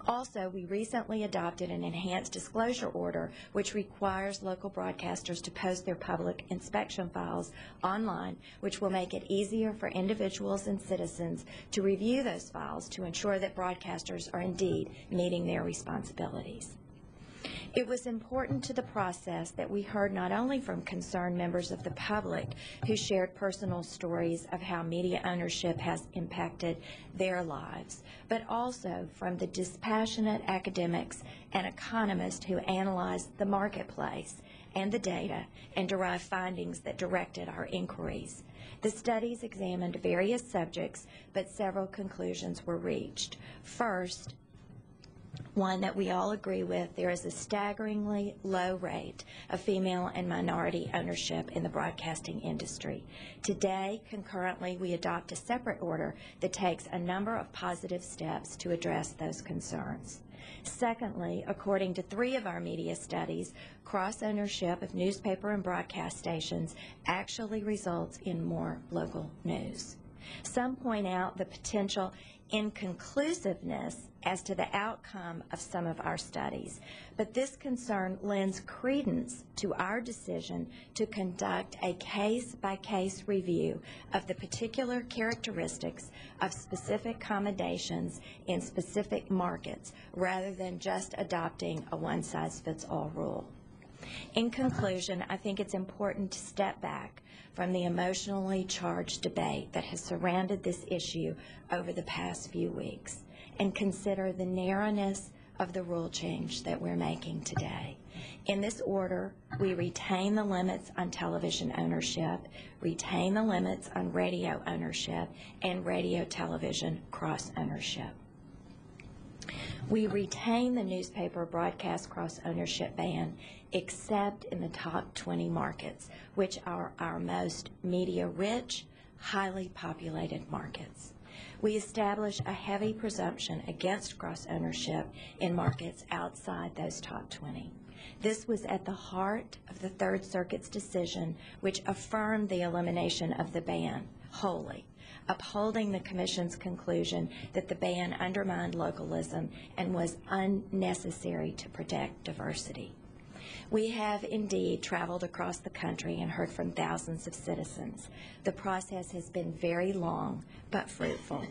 Also, we recently adopted an enhanced disclosure order which requires local broadcasters to post their public inspection files online, which will make it easier for individuals and citizens to review those files to ensure that broadcasters are indeed meeting their responsibilities. It was important to the process that we heard not only from concerned members of the public who shared personal stories of how media ownership has impacted their lives, but also from the dispassionate academics and economists who analyzed the marketplace and the data and derived findings that directed our inquiries. The studies examined various subjects, but several conclusions were reached. First, one that we all agree with, there is a staggeringly low rate of female and minority ownership in the broadcasting industry. Today, concurrently, we adopt a separate order that takes a number of positive steps to address those concerns. Secondly, according to 3 of our media studies, cross-ownership of newspaper and broadcast stations actually results in more local news. Some point out the potential inconclusiveness as to the outcome of some of our studies, but this concern lends credence to our decision to conduct a case-by-case review of the particular characteristics of specific accommodations in specific markets rather than just adopting a one-size-fits-all rule. In conclusion, I think it's important to step back from the emotionally charged debate that has surrounded this issue over the past few weeks and consider the narrowness of the rule change that we're making today. In this order, we retain the limits on television ownership, retain the limits on radio ownership, and radio-television cross-ownership. We retain the newspaper broadcast cross-ownership ban except in the top 20 markets, which are our most media-rich, highly populated markets. We establish a heavy presumption against cross-ownership in markets outside those top 20. This was at the heart of the Third Circuit's decision, which affirmed the elimination of the ban wholly, upholding the Commission's conclusion that the ban undermined localism and was unnecessary to protect diversity. We have indeed traveled across the country and heard from thousands of citizens. The process has been very long but fruitful.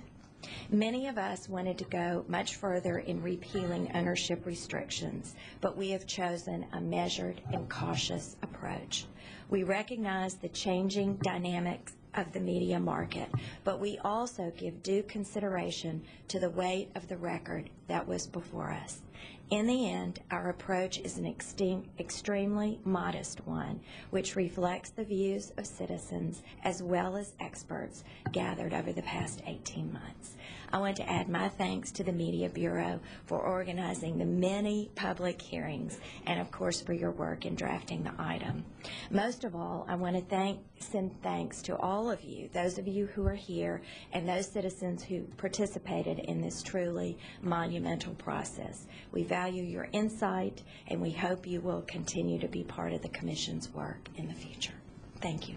Many of us wanted to go much further in repealing ownership restrictions, but we have chosen a measured and cautious approach. We recognize the changing dynamics of the media market, but we also give due consideration to the weight of the record that was before us. In the end, our approach is an extremely modest one, which reflects the views of citizens as well as experts gathered over the past 18 months. I want to add my thanks to the Media Bureau for organizing the many public hearings and, of course, for your work in drafting the item. Most of all, I want to send thanks to all of you, those of you who are here, and those citizens who participated in this truly monumental process. We value your insight, and we hope you will continue to be part of the Commission's work in the future. Thank you.